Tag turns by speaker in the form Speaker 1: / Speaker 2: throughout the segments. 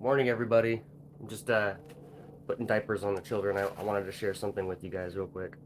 Speaker 1: Morning, everybody. I'm just putting diapers on the children. I wanted to share something with you guys real quick.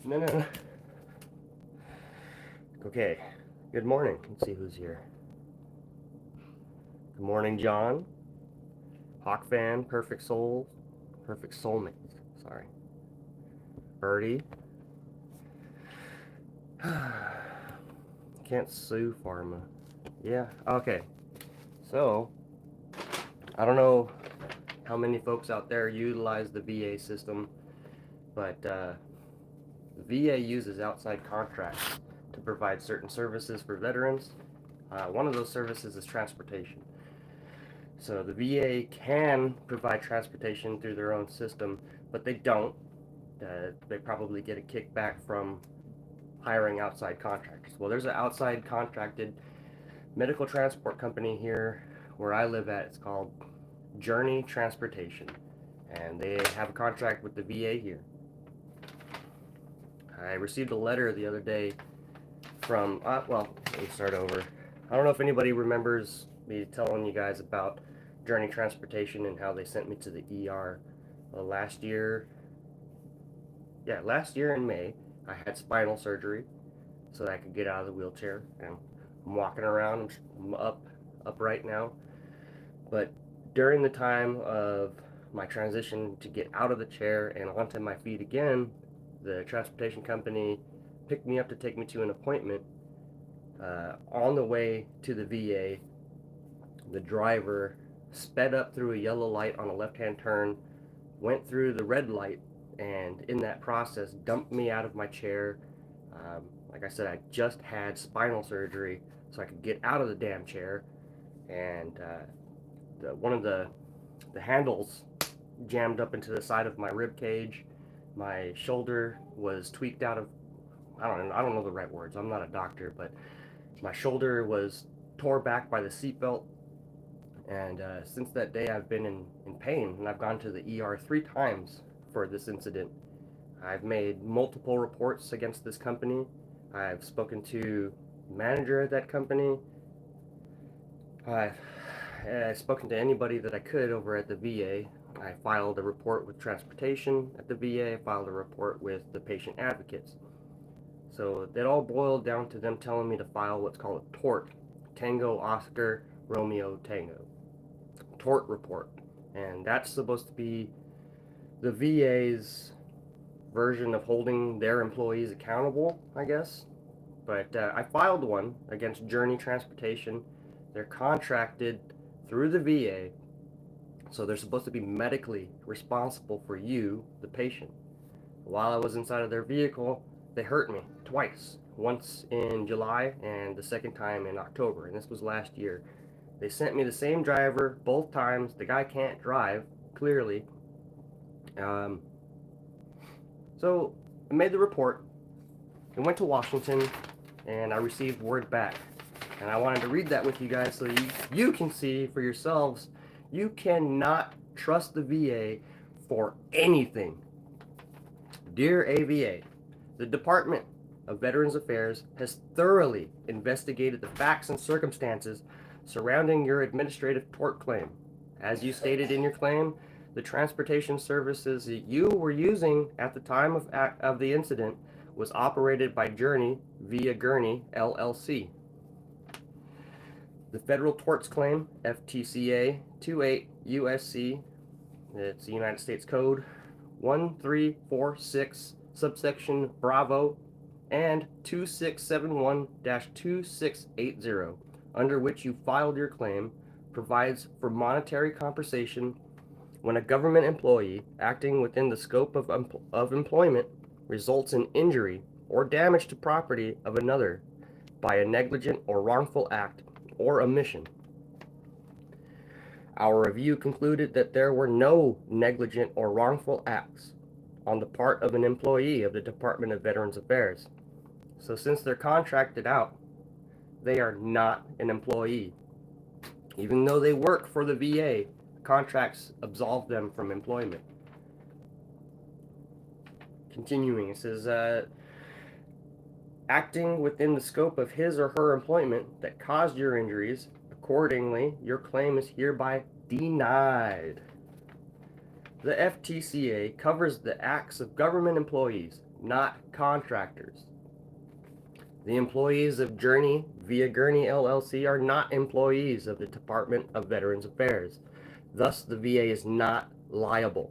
Speaker 1: No. Okay. Good morning. Let's see who's here. Good morning, John. Hawk fan, perfect soul, perfect soulmate. Sorry. Birdie. Can't sue pharma. Yeah. Okay. So, I don't know how many folks out there utilize the VA system, but the VA uses outside contracts to provide certain services for veterans. One of those services is transportation. So the VA can provide transportation through their own system, but they don't. They probably get a kickback from hiring outside contractors. Well, there's an outside contracted medical transport company here where I live at. It's called Journey Transportation, and they have a contract with the VA here. I received a letter the other day from, well, let me start over. I don't know if anybody remembers me telling you guys about Journey Transportation and how they sent me to the ER last year. Yeah, last year in May, I had spinal surgery so that I could get out of the wheelchair, and I'm walking around. I'm upright now. But during the time of my transition to get out of the chair and onto my feet again, the transportation company picked me up to take me to an appointment. On the way to the VA, the driver sped up through a yellow light on a left-hand turn, went through the red light, and in that process dumped me out of my chair. Like I said, I just had spinal surgery so I could get out of the damn chair, and one of the handles jammed up into the side of my rib cage. My shoulder was tweaked out of, I don't know the right words. I'm not a doctor, but my shoulder was tore back by the seatbelt, and since that day I've been in pain, and I've gone to the ER 3 times for this incident. I've made multiple reports against this company. I've spoken to the manager at that company. I've spoken to anybody that I could over at the VA. I filed a report with transportation at the VA. I filed a report with the patient advocates. So it all boiled down to them telling me to file what's called a TORT, Tango Oscar Romeo Tango, TORT report. And that's supposed to be the VA's version of holding their employees accountable, I guess. But I filed one against Journey Transportation. They're contracted through the VA, so they're supposed to be medically responsible for you, the patient. While I was inside of their vehicle, they hurt me twice. Once in July and the second time in October, and this was last year. They sent me the same driver both times. The guy can't drive, clearly. So I made the report and went to Washington, and I received word back. And I wanted to read that with you guys so you can see for yourselves. You cannot trust the VA for anything. Dear AVA, the Department of Veterans Affairs has thoroughly investigated the facts and circumstances surrounding your administrative tort claim. As you stated in your claim, the transportation services that you were using at the time of the incident was operated by Journey via Gurney LLC. The Federal Torts Claim, FTCA 28 USC, it's the United States Code 1346, subsection Bravo, and 2671-2680, under which you filed your claim, provides for monetary compensation when a government employee acting within the scope of employment results in injury or damage to property of another by a negligent or wrongful act or omission. Our review concluded that there were no negligent or wrongful acts on the part of an employee of the Department of Veterans Affairs. So since they're contracted out, they are not an employee. Even though they work for the VA, contracts absolve them from employment. Continuing, it says, acting within the scope of his or her employment that caused your injuries, accordingly, your claim is hereby denied. The FTCA covers the acts of government employees, not contractors. The employees of Journey via Gurney LLC are not employees of the Department of Veterans Affairs. Thus, the VA is not liable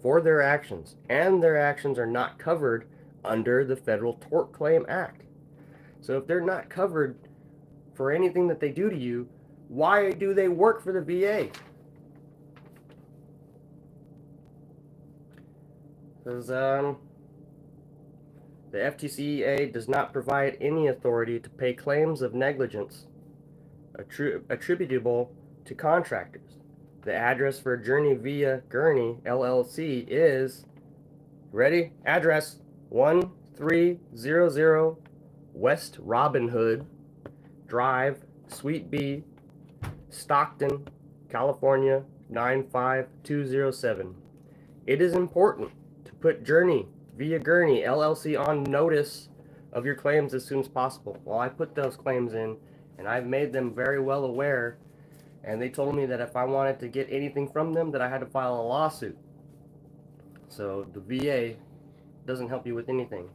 Speaker 1: for their actions, and their actions are not covered under the Federal Tort Claim Act. So if they're not covered for anything that they do to you, why do they work for the VA? Says, the FTCA does not provide any authority to pay claims of negligence attributable to contractors. The address for Journey via Gurney LLC is, ready? Address 1300 West Robin Hood Drive, Suite B, Stockton, California 95207. It is important to put Journey via Gurney LLC on notice of your claims as soon as possible. Well, I put those claims in, and I've made them very well aware, and they told me that if I wanted to get anything from them, that I had to file a lawsuit. So the VA doesn't help you with anything.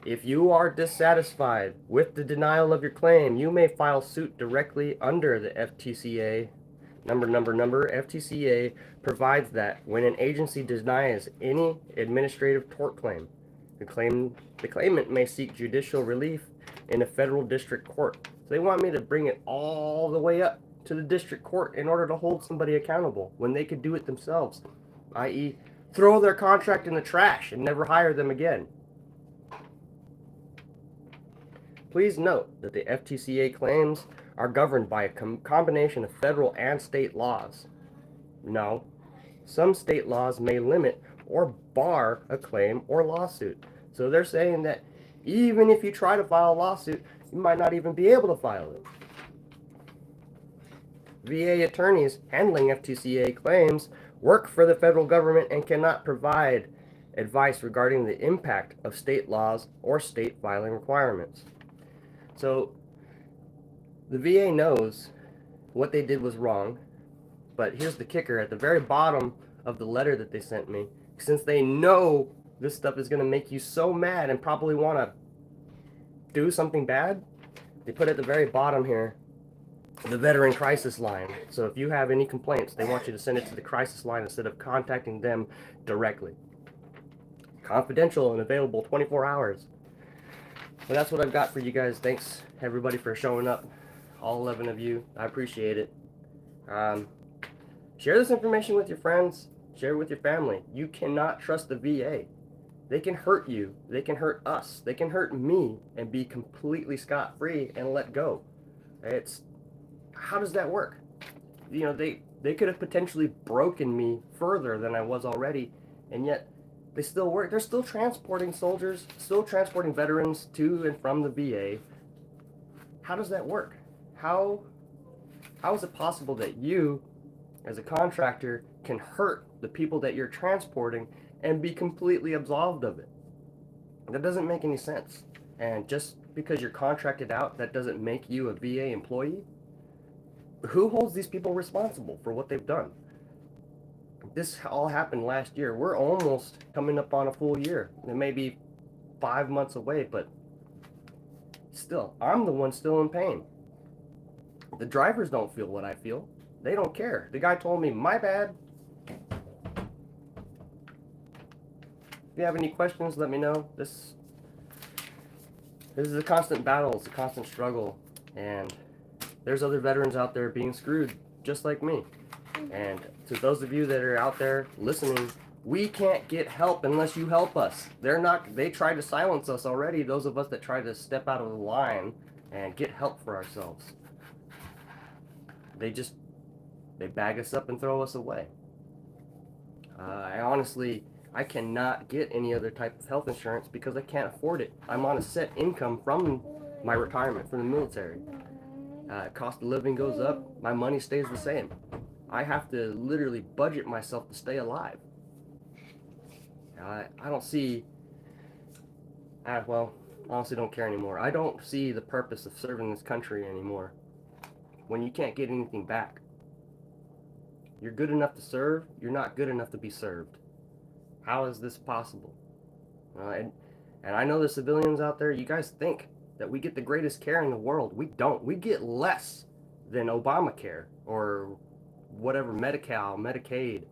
Speaker 1: If you are dissatisfied with the denial of your claim, you may file suit directly under the FTCA. FTCA provides that when an agency denies any administrative tort claim, the claimant may seek judicial relief in a federal district court. So they want me to bring it all the way up to the district court in order to hold somebody accountable when they could do it themselves, i.e., throw their contract in the trash and never hire them again. Please note that the FTCA claims are governed by a combination of federal and state laws. No, some state laws may limit or bar a claim or lawsuit. So they're saying that even if you try to file a lawsuit, you might not even be able to file it. VA attorneys handling FTCA claims work for the federal government and cannot provide advice regarding the impact of state laws or state filing requirements. So the VA knows what they did was wrong, but here's the kicker. At the very bottom of the letter that they sent me, since they know this stuff is going to make you so mad and probably want to do something bad, they put at the very bottom here the veteran crisis line. So if you have any complaints, they want you to send it to the crisis line instead of contacting them directly. Confidential and available 24 hours. Well, that's what I've got for you guys. Thanks everybody for showing up, all 11 of you. I appreciate it. Share this information with your friends. Share it with your family. You cannot trust the VA. They can hurt you. They can hurt us. They can hurt me and be completely scot-free and let go. How does that work? You know, they could have potentially broken me further than I was already, and yet they still work. They're still transporting soldiers, still transporting veterans to and from the VA. How does that work? How is it possible that you, as a contractor, can hurt the people that you're transporting and be completely absolved of it? That doesn't make any sense. And just because you're contracted out, that doesn't make you a VA employee? Who holds these people responsible for what they've done? This all happened last year. We're almost coming up on a full year. It may be 5 months away, but still, I'm the one still in pain. The drivers don't feel what I feel. They don't care. The guy told me, my bad. If you have any questions, let me know. This is a constant battle. It's a constant struggle. And there's other veterans out there being screwed just like me. And to those of you that are out there listening, we can't get help unless you help us. They tried to silence us already, those of us that try to step out of the line and get help for ourselves. they bag us up and throw us away. I cannot get any other type of health insurance because I can't afford it. I'm on a set income from my retirement from the military. Cost of living goes up, my money stays the same. I have to literally budget myself to stay alive. I don't see, well, honestly don't care anymore. I don't see the purpose of serving this country anymore when you can't get anything back. You're good enough to serve, you're not good enough to be served. How is this possible? And I know the civilians out there, you guys think that we get the greatest care in the world. We don't. We get less than Obamacare or whatever, Medi-Cal, Medicaid.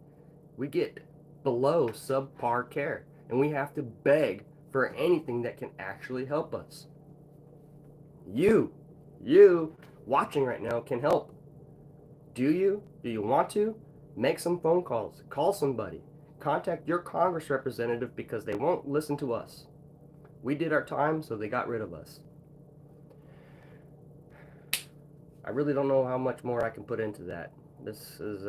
Speaker 1: We get below subpar care, and we have to beg for anything that can actually help us. You watching right now can help. Do you? Do you want to? Make some phone calls. Call somebody. Contact your Congress representative because they won't listen to us. We did our time, so they got rid of us. I really don't know how much more I can put into that. This is,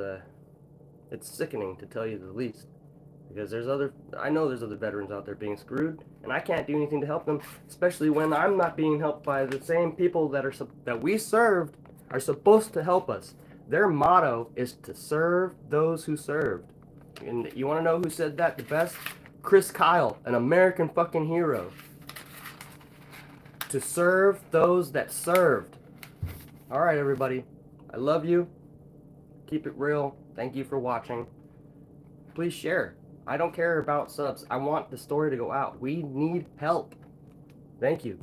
Speaker 1: it's sickening to tell you the least. Because I know there's other veterans out there being screwed, and I can't do anything to help them, especially when I'm not being helped by the same people that we served are supposed to help us. Their motto is to serve those who served. And you want to know who said that the best? Chris Kyle, an American fucking hero. To serve those that served. Alright, everybody. I love you. Keep it real. Thank you for watching. Please share. I don't care about subs. I want the story to go out. We need help. Thank you.